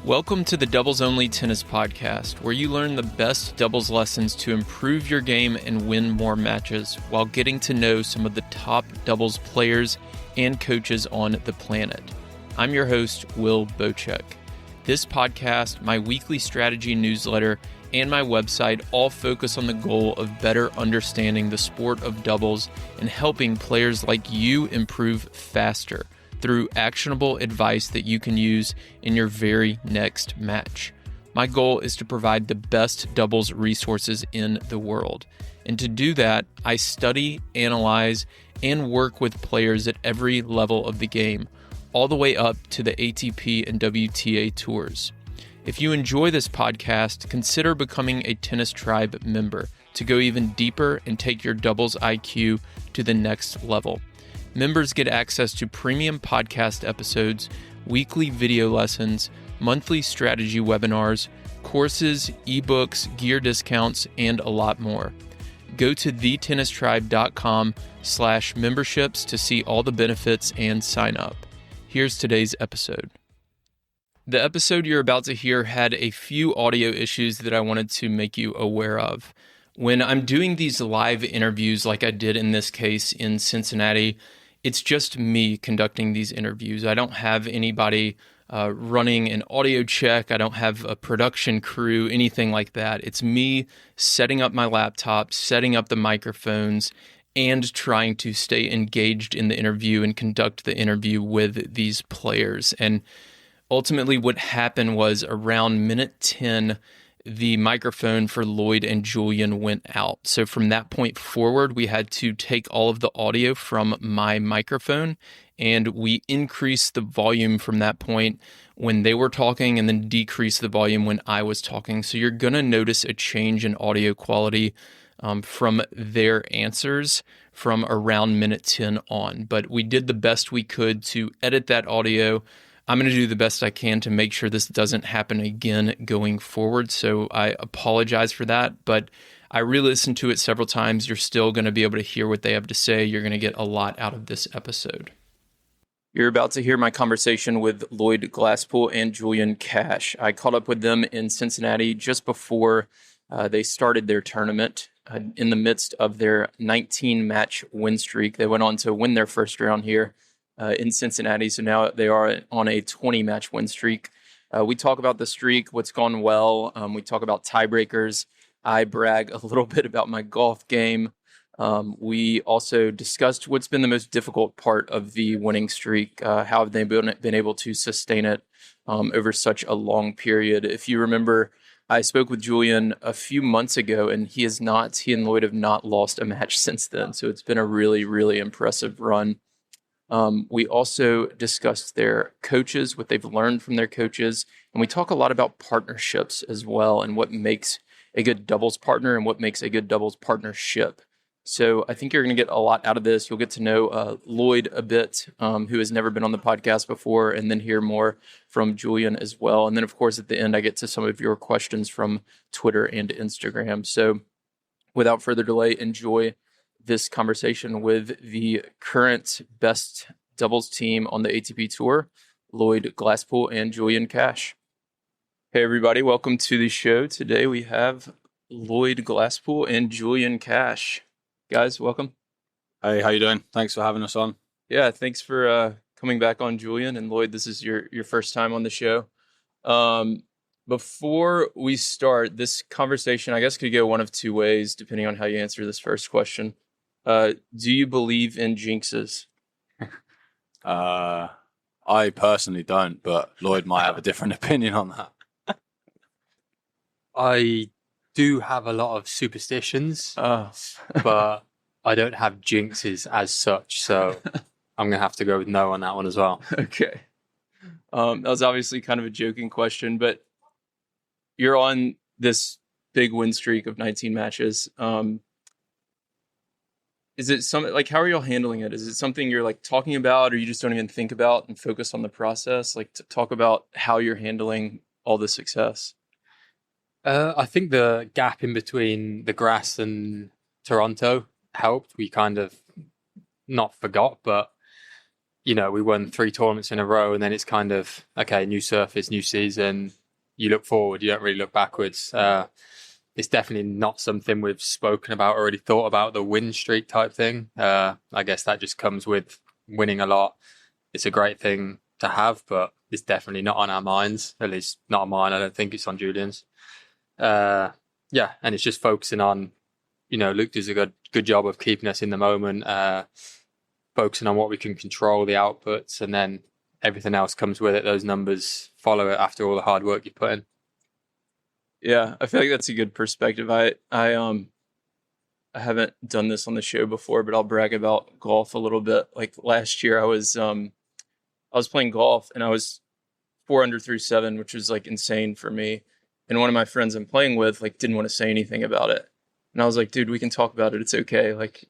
Welcome to the Doubles Only Tennis Podcast, where you learn the best doubles lessons to improve your game and win more matches while getting to know some of the top doubles players and coaches on the planet. I'm your host, Will Bochek. This podcast, my weekly strategy newsletter, and my website all focus on the goal of better understanding the sport of doubles and helping players like you improve faster through actionable advice that you can use in your very next match. My goal is to provide the best doubles resources in the world. And to do that, I study, analyze, and work with players at every level of the game, all the way up to the ATP and WTA tours. If you enjoy this podcast, consider becoming a Tennis Tribe member to go even deeper and take your doubles IQ to the next level. Members get access to premium podcast episodes, weekly video lessons, monthly strategy webinars, courses, ebooks, gear discounts, and a lot more. Go to thetennistribe.com/memberships to see all the benefits and sign up. Here's today's episode. The episode you're about to hear had a few audio issues that I wanted to make you aware of. When I'm doing these live interviews like I did in this case in Cincinnati, it's just me conducting these interviews. I don't have anybody running an audio check. I don't have a production crew, anything like that. It's me setting up my laptop, setting up the microphones, and trying to stay engaged in the interview and conduct the interview with these players. And ultimately what happened was around minute 10, the microphone for Lloyd and Julian went out. So from that point forward, we had to take all of the audio from my microphone and we increased the volume from that point when they were talking and then decrease the volume when I was talking. So you're going to notice a change in audio quality from their answers from around minute 10 on. But we did the best we could to edit that audio. I'm going to do the best I can to make sure this doesn't happen again going forward. So I apologize for that, but I re-listened to it several times. You're still going to be able to hear what they have to say. You're going to get a lot out of this episode. You're about to hear my conversation with Lloyd Glasspool and Julian Cash. I caught up with them in Cincinnati just before they started their tournament in the midst of their 19-match win streak. They went on to win their first round here in Cincinnati. So now they are on a 20-match win streak. We talk about the streak, what's gone well. We talk about tiebreakers. I brag a little bit about my golf game. We also discussed what's been the most difficult part of the winning streak. How have they been able to sustain it over such a long period? If you remember, I spoke with Julian a few months ago, and he and Lloyd have not lost a match since then. So it's been a really, really impressive run. We also discussed their coaches, what they've learned from their coaches, and we talk a lot about partnerships as well and what makes a good doubles partner and what makes a good doubles partnership. So I think you're going to get a lot out of this. You'll get to know Lloyd a bit, who has never been on the podcast before, and then hear more from Julian as well. And then, of course, at the end, I get to some of your questions from Twitter and Instagram. So without further delay, enjoy this conversation with the current best doubles team on the ATP Tour, Lloyd Glasspool and Julian Cash. Hey, everybody. Welcome to the show. Today we have Lloyd Glasspool and Julian Cash. Guys, welcome. Hey, how you doing? Thanks for having us on. Yeah, thanks for coming back on, Julian. And Lloyd, this is your first time on the show. Before we start, this conversation, I guess, could go one of two ways, depending on how you answer this first question. Do you believe in jinxes? I personally don't, but Lloyd might have a different opinion on that. I do have a lot of superstitions, but I don't have jinxes as such, so I'm going to have to go with no on that one as well. Okay. That was obviously kind of a joking question, but you're on this big win streak of 19 matches. Is it something like, how are y'all handling it? Is it something you're like talking about, or you just don't even think about and focus on the process? Like, to talk about how you're handling all the success. I think the gap in between the grass and Toronto helped. We kind of not forgot, but we won 3 tournaments in a row, and then it's kind of, okay, new surface, new season. You look forward, you don't really look backwards. It's definitely not something we've spoken about or already thought about, the win streak type thing. I guess that just comes with winning a lot. It's a great thing to have, but it's definitely not on our minds, at least not on mine. I don't think it's on Julian's. And it's just focusing on, Luke does a good job of keeping us in the moment, focusing on what we can control, the outputs, and then everything else comes with it. Those numbers follow it after all the hard work you put in. Yeah, I feel like that's a good perspective. I haven't done this on the show before, but I'll brag about golf a little bit. Like last year, I was playing golf and I was 4 under through 7, which was like insane for me. And one of my friends I'm playing with like didn't want to say anything about it, and I was like, dude, we can talk about it. It's okay. Like,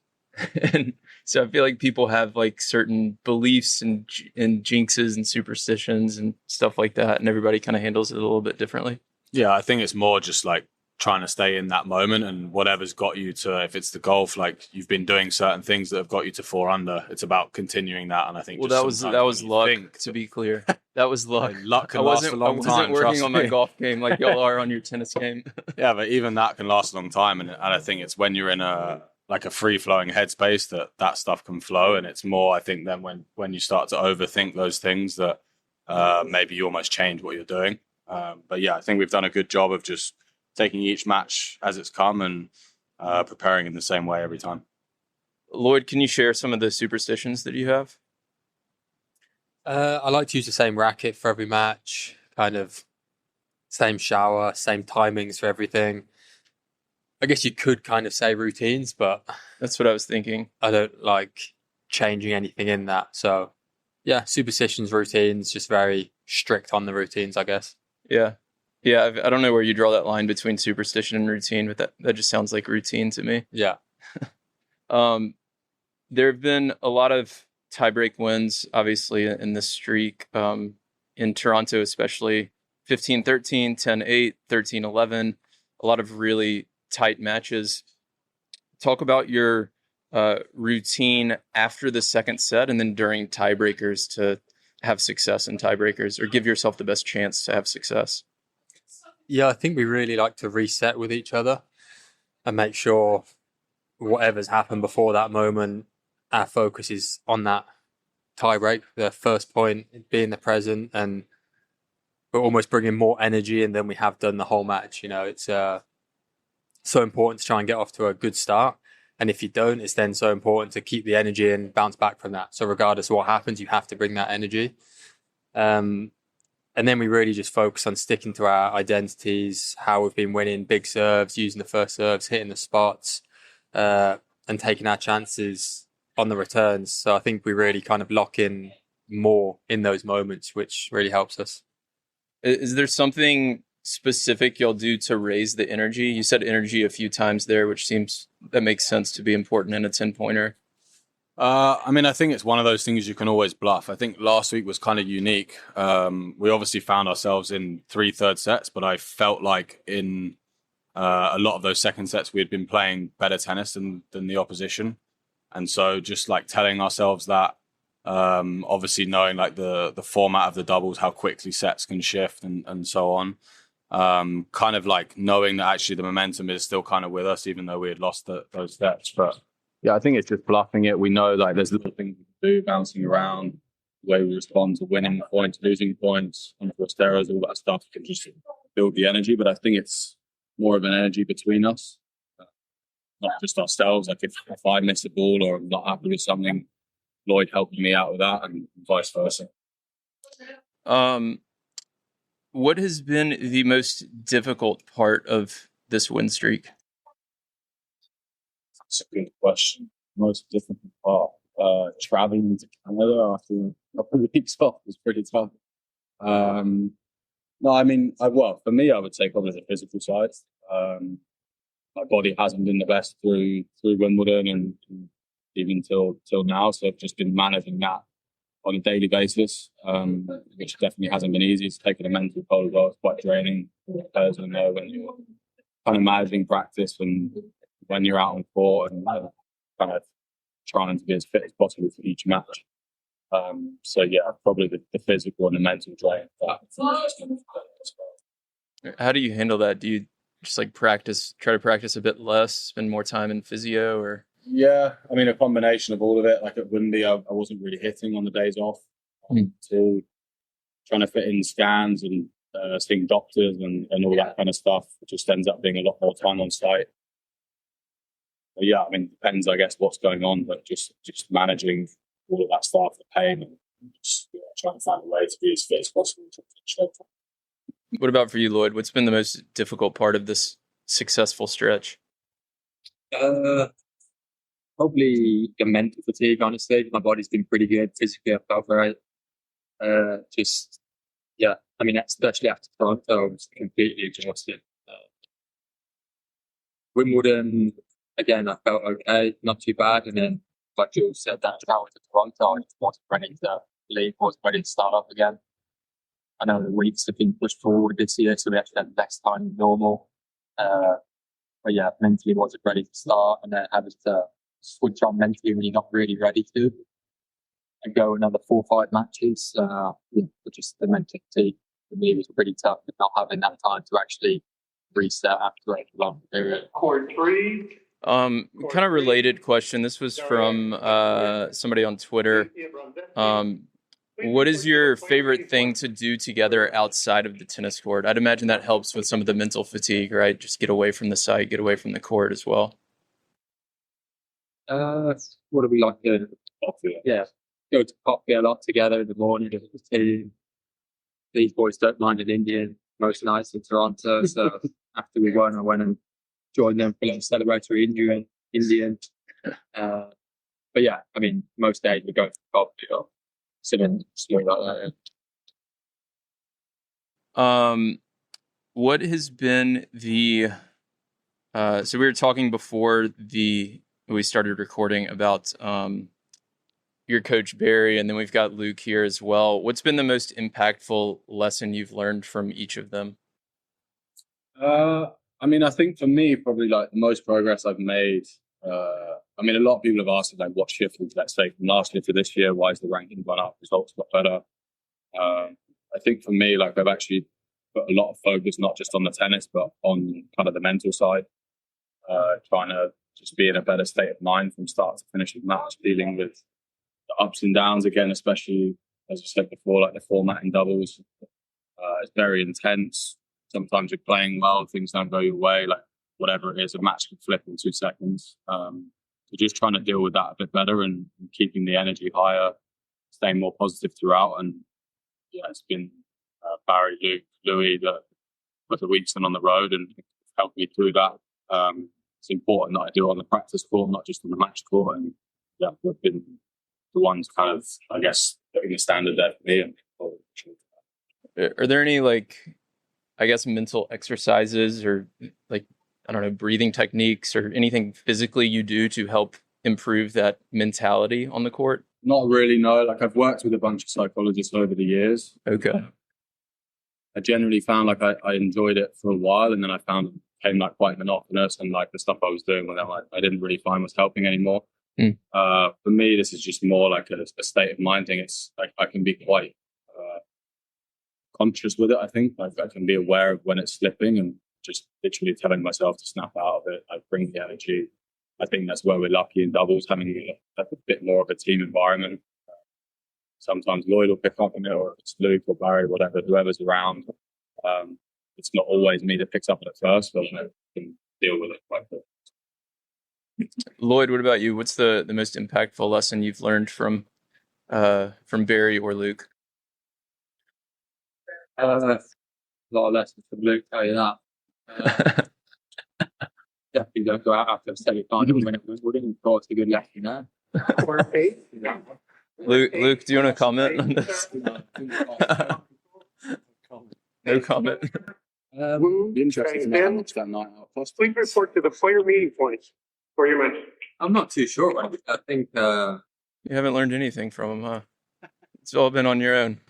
and so I feel like people have like certain beliefs and jinxes and superstitions and stuff like that, and everybody kind of handles it a little bit differently. Yeah, I think it's more just like trying to stay in that moment, and whatever's got you to, if it's the golf, like you've been doing certain things that have got you to 4 under, it's about continuing that. And I think that was luck, to be clear. That was luck. Luck can last a long time. I wasn't working on my golf game like y'all are on your tennis game. Yeah, but even that can last a long time, and I think it's when you're in a free flowing headspace that stuff can flow, and it's more, I think, then when you start to overthink those things that maybe you almost change what you're doing. But yeah, I think we've done a good job of just taking each match as it's come and preparing in the same way every time. Lloyd, can you share some of the superstitions that you have? I like to use the same racket for every match, kind of same shower, same timings for everything. I guess you could kind of say routines, but that's what I was thinking. I don't like changing anything in that. So yeah, superstitions, routines, just very strict on the routines, I guess. Yeah. I don't know where you draw that line between superstition and routine, but that just sounds like routine to me. Yeah. There have been a lot of tiebreak wins, obviously, in this streak, in Toronto especially. 15-13, 10-8, 13-11, a lot of really tight matches. Talk about your routine after the second set and then during tiebreakers to have success in tiebreakers, or give yourself the best chance to have success. Yeah, I think we really like to reset with each other and make sure whatever's happened before that moment, our focus is on that tiebreak, the first point, being the present, and we're almost bringing more energy in than we have done the whole match. It's so important to try and get off to a good start. And if you don't, it's then so important to keep the energy and bounce back from that. So regardless of what happens, you have to bring that energy. And then we really just focus on sticking to our identities, how we've been winning big serves, using the first serves, hitting the spots, and taking our chances on the returns. So I think we really kind of lock in more in those moments, which really helps us. Is there something specific you'll do to raise the energy? You said energy a few times there, which seems that makes sense to be important in a 10-pointer. I think it's one of those things you can always bluff. I think last week was kind of unique. We obviously found ourselves in 3 third sets, but I felt like in a lot of those second sets we had been playing better tennis than the opposition. And so just like telling ourselves that, obviously knowing like the format of the doubles, how quickly sets can shift and so on. Kind of like knowing that actually the momentum is still kind of with us, even though we had lost those sets. But yeah, I think it's just bluffing it. We know like there's little things we can do, bouncing around, the way we respond to winning points, losing points, steroids, all that stuff can just build the energy. But I think it's more of an energy between us, not just ourselves. Like if I miss a ball or I'm not happy with something, Lloyd helping me out with that, and vice versa. What has been the most difficult part of this win streak? That's a good question. Most difficult part, traveling to Canada after a couple of weeks off was pretty tough. For me, I would say probably the physical side. My body hasn't been the best through Wimbledon and even till now, so I've just been managing that on a daily basis, which definitely hasn't been easy. It's taken a mental toll as well. It's quite draining. Players will know when you're kind of managing practice and when you're out on court and kind of trying to be as fit as possible for each match. So yeah, probably the physical and the mental drain. How do you handle that? Do you just like try to practice a bit less, spend more time in physio, or? Yeah, I mean, a combination of all of it. Like at Wimby, I wasn't really hitting on the days off. To trying to fit in scans and seeing doctors and all that kind of stuff. It just ends up being a lot more time on site. But yeah, I mean, depends, I guess, what's going on, but just managing all of that stuff, the pain, and just trying to find a way to be as fit as possible. What about for you, Lloyd? What's been the most difficult part of this successful stretch? Probably the mental fatigue, honestly. My body's been pretty good. Physically, I felt great. I mean, especially after Toronto, I was completely exhausted. Wimbledon, again, I felt okay, not too bad. And then, like Jules said, that travel to Toronto, I just wasn't ready to leave, wasn't ready to start up again. I know the weeks have been pushed forward this year, so we actually had less time than normal. But yeah, mentally wasn't ready to start, and then having to switch on mentally when you're not really ready to, and go another 4 or 5 matches. Just the mental fatigue for me was pretty tough, not having that time to actually reset after a long period. Court 3. Kind of related question. This was from somebody on Twitter. What is your favorite thing to do together outside of the tennis court? I'd imagine that helps with some of the mental fatigue, right? Just get away from the site, get away from the court as well. What do we like doing? Coffee. Yeah, go to coffee a lot together in the morning as a team. These boys don't mind an Indian most nights in Toronto, so after we won, I went and joined them for a celebratory Indian. But yeah, I mean, most days we go to coffee or sit in something like that. What has been the so we were talking before we started recording about your coach Barry, and then we've got Luke here as well. What's been the most impactful lesson you've learned from each of them? I mean, I think for me, probably like the most progress I've made. I mean, a lot of people have asked, like, what shifted, let's say, from last year to this year? Why is the ranking gone up? Results got better. I think for me, like, I've actually put a lot of focus, not just on the tennis, but on kind of the mental side, trying to just be in a better state of mind from start to finish of match, dealing with the ups and downs again, especially, as I said before, like the format in doubles. It's very intense. Sometimes you're playing well, things don't go your way, like whatever it is, a match can flip in 2 seconds. So just trying to deal with that a bit better and keeping the energy higher, staying more positive throughout. And yeah, it's been Barry, Luke, Louis that put the weeks in on the road and helped me through that. It's important that I do it on the practice court, not just on the match court. And yeah, they've been the ones kind of, I guess, putting the standard there for me. Are there any, like, I guess, mental exercises or, like, I don't know, breathing techniques or anything physically you do to help improve that mentality on the court? Not really, no. Like, I've worked with a bunch of psychologists over the years. Okay. I generally found like I enjoyed it for a while, and then I found it became like quite monotonous, and like the stuff I was doing with them, I didn't really find was helping anymore. For me, this is just more like a state of mind thing. It's like I can be quite conscious with it. I think like I can be aware of when it's slipping and just literally telling myself to snap out of it. I bring the energy. I think that's where we're lucky in doubles, having a bit more of a team environment. Sometimes Lloyd will pick up on it, or if it's Luke or Barry, whatever, whoever's around. It's not always me that picks up on it first, but I can deal with it quite quick. Lloyd, what about you? What's the most impactful lesson you've learned from Barry or Luke? A lot of lessons from Luke, tell you that. Definitely don't go out after a semi-final when it was winning. Of course, a good lesson there. Luke, do you want to comment on this? No comment. Be interesting to know how much that night out cost. Please report to the player meeting points for your match. I'm not too sure. I think you haven't learned anything from him, huh? It's all been on your own.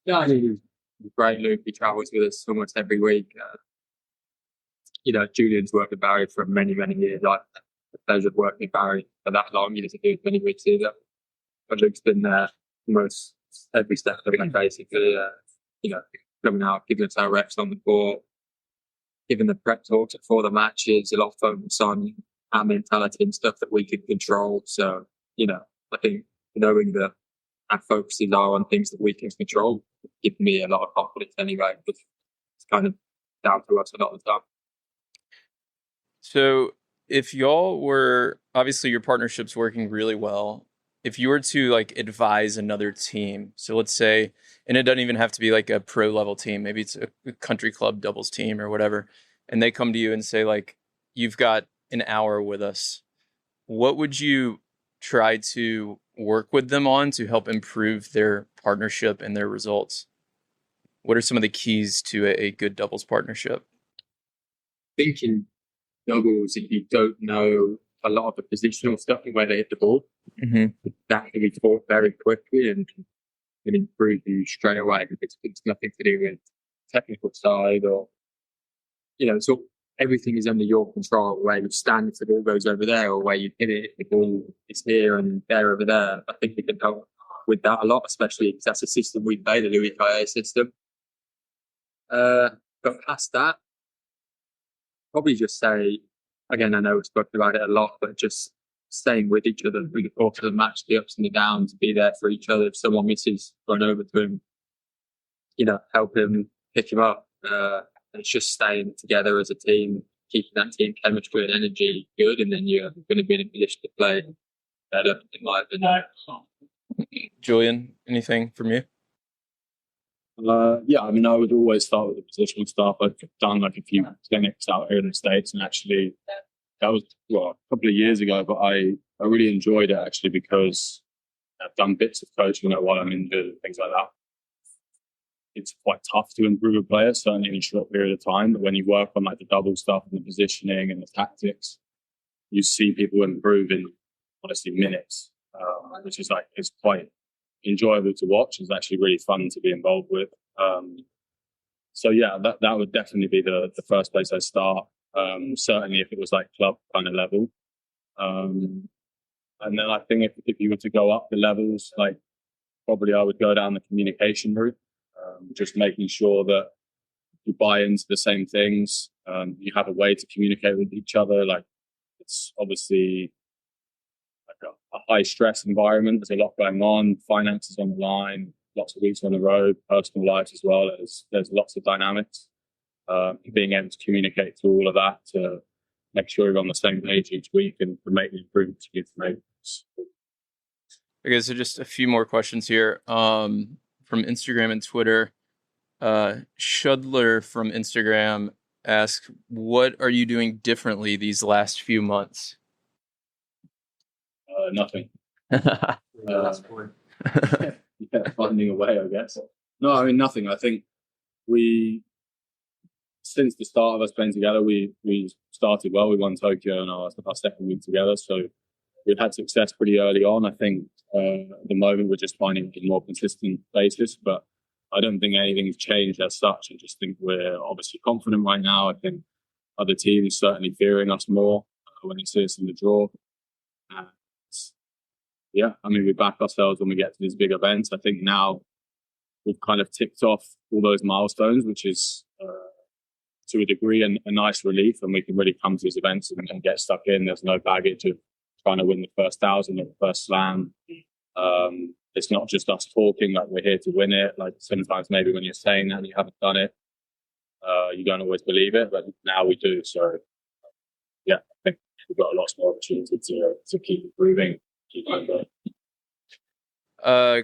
Yeah, I mean, he's great, Luke. He travels with us almost every week. Julian's worked with Barry for many, many years. the pleasure of working with Barry for that long, to do as many weeks either. But Luke's been there almost every step of the way, basically, coming out, giving us our reps on the court, giving the prep talks before the matches, a lot of focus on our mentality and stuff that we could control. So, I think knowing that our focuses are on things that we can control gives me a lot of confidence anyway. It's kind of down to us a lot of the time. So if y'all were, obviously your partnership's working really well. If you were to advise another team, so let's say, and it doesn't even have to be like a pro level team, maybe it's a country club doubles team or whatever, and they come to you and say you've got an hour with us, what would you try to work with them on to help improve their partnership and their results? What are some of the keys to a good doubles partnership? Thinking doubles, if you don't know a lot of the positional stuff and where they hit the ball, that can be taught very quickly and can improve you straight away. It's nothing to do with technical side or, so everything is under your control. Where you stand if the ball goes over there, or where you hit it if the ball is here and there over there. I think we can help with that a lot, especially because that's a system we play, the Louis Caillet system. But past that, probably just say, again, I know we've spoken about it a lot, but just staying with each other through the course of the match, the ups and the downs, be there for each other. If someone misses, run over to him, help him, pick him up. And it's just staying together as a team, keeping that team chemistry and energy good, and then you're going to be in a position to play better, in my opinion. Julian, anything from you? I would always start with the positional stuff. I've done a few clinics out here in the States, and actually that was a couple of years ago, but I really enjoyed it actually because I've done bits of coaching while I'm injured and things like that. It's quite tough to improve a player, certainly in a short period of time, but when you work on the double stuff and the positioning and the tactics, you see people improve in honestly minutes, which is it's quite enjoyable to watch. It's actually really fun to be involved with. That would definitely be the first place I start. Certainly if it was club kind of level. And then I think if you were to go up the levels, probably I would go down the communication route, just making sure that you buy into the same things. You have a way to communicate with each other. It's obviously a high stress environment. There's a lot going on, finances on the line, lots of weeks on the road, personal lives as well. There's lots of dynamics. Being able to communicate through all of that to make sure you're on the same page each week and to make the improvements you need to make. Okay, so just a few more questions here from Instagram and Twitter. Shudler from Instagram asks, what are you doing differently these last few months? Nothing. Finding a way, I guess. No, nothing. I think since the start of us playing together, we started well. We won Tokyo in our second week together, so we've had success pretty early on. I think at the moment we're just finding a more consistent basis, but I don't think anything's changed as such. I just think we're obviously confident right now. I think other teams certainly fearing us more when they see us in the draw. We back ourselves when we get to these big events. I think now we've kind of ticked off all those milestones, which is to a degree a nice relief, and we can really come to these events and get stuck in. There's no baggage of trying to win the first 1,000 or the first slam. It's not just us talking, we're here to win it. Sometimes maybe when you're saying that and you haven't done it, you don't always believe it, but now we do. So I think we've got lots more opportunity to keep improving.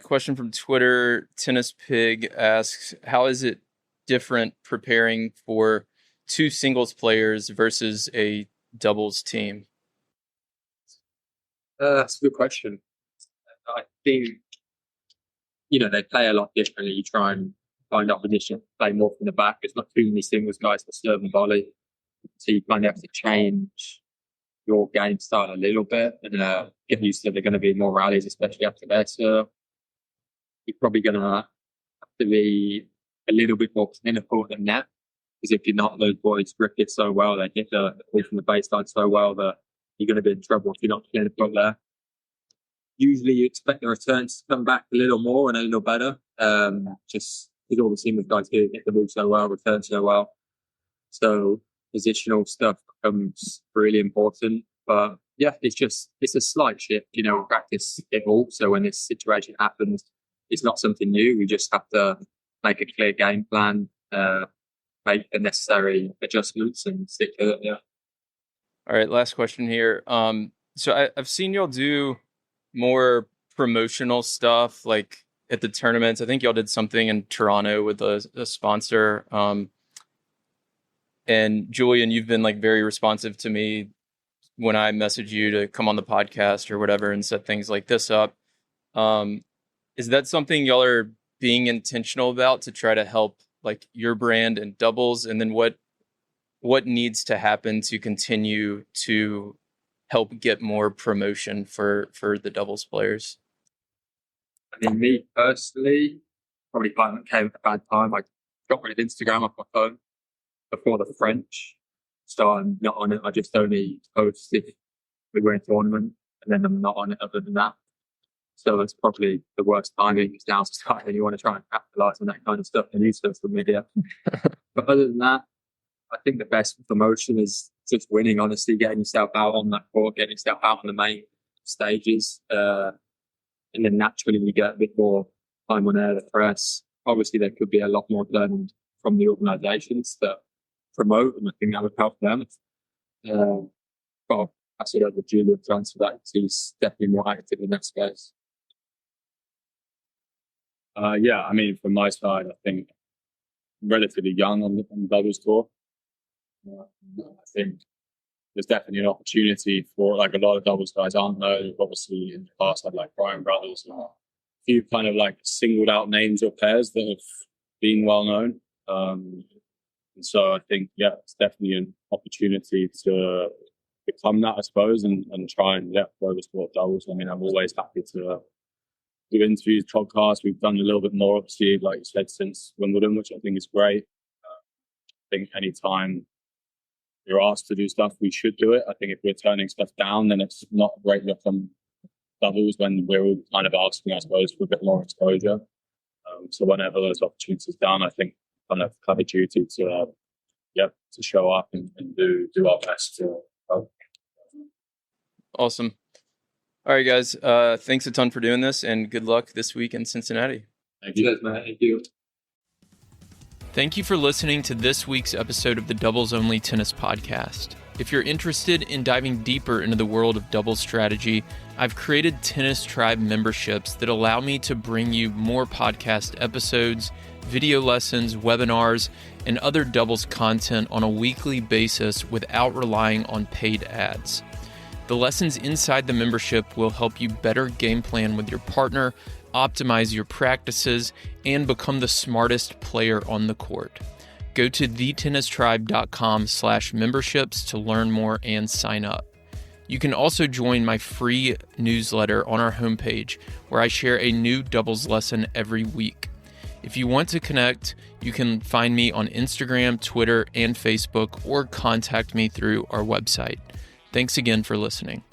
Question from Twitter. Tennis Pig asks, how is it different preparing for two singles players versus a doubles team? That's a good question. I think, they play a lot differently. You try and find opposition, play more from the back. There's not too many singles guys that serve and volley. So you kind of have to change your game style a little bit and get used to there are going to be more rallies, especially after that. So you're probably going to have to be a little bit more clinical than that. Because if you're not, those boys grip it so well, they hit the ball from the baseline so well that you're going to be in trouble if you're not clear the putt there. Usually you expect the returns to come back a little more and a little better. Just because all the senior guys here hit the ball so well, return so well. So positional stuff becomes really important. But yeah, it's a slight shift. We practice it all. So when this situation happens, it's not something new. We just have to make a clear game plan, make the necessary adjustments and stick to it. Yeah. All right, last question here. So I've seen y'all do more promotional stuff, like at the tournaments. I think y'all did something in Toronto with a sponsor. And Julian, you've been like very responsive to me when I message you to come on the podcast or whatever and set things like this up. Is that something y'all are being intentional about to try to help like your brand and doubles? And then what needs to happen to continue to help get more promotion for the doubles players? I mean, me personally, probably came at a bad time. I got rid of Instagram off my phone before the French, so I'm not on it. I just only post if we win a tournament, and then I'm not on it other than that. So it's probably the worst timing. It's now starting, and you want to try and capitalize on that kind of stuff and use social media. But other than that, I think the best promotion is just winning, honestly, getting yourself out on that court, getting yourself out on the main stages. And then naturally you get a bit more time on air, the press. Obviously, there could be a lot more done from the organisations that promote, and I think that would help them. But I should have the Julian transfer that he's definitely more active in that space. Yeah, I mean, from my side, I think I'm relatively young on the doubles tour. I think there's definitely an opportunity for like a lot of doubles guys aren't there. Obviously, in the past, had like Brian Brothers, a few kind of like singled out names or pairs that have been well known. And so I think, yeah, it's definitely an opportunity to become that, I suppose, and try and grow the sport of doubles. I mean, I'm always happy to do interviews, podcasts. We've done a little bit more, obviously, like you said, since Wimbledon, which I think is great. I think anytime you're asked to do stuff, we should do it. I think if we're turning stuff down, then it's not a great look on doubles when we're all kind of asking, I suppose, for a bit more exposure. So whenever those opportunities down, I think kind of have a duty to show up and do our best to help. Awesome. All right, guys. Thanks a ton for doing this, and good luck this week in Cincinnati. Thank you. Cheers, man. Thank you. Thank you for listening to this week's episode of the Doubles Only Tennis Podcast. If you're interested in diving deeper into the world of doubles strategy, I've created Tennis Tribe memberships that allow me to bring you more podcast episodes, video lessons, webinars, and other doubles content on a weekly basis without relying on paid ads. The lessons inside the membership will help you better game plan with your partner, optimize your practices, and become the smartest player on the court. Go to thetennistribe.com/memberships to learn more and sign up. You can also join my free newsletter on our homepage, where I share a new doubles lesson every week. If you want to connect, you can find me on Instagram, Twitter, and Facebook, or contact me through our website. Thanks again for listening.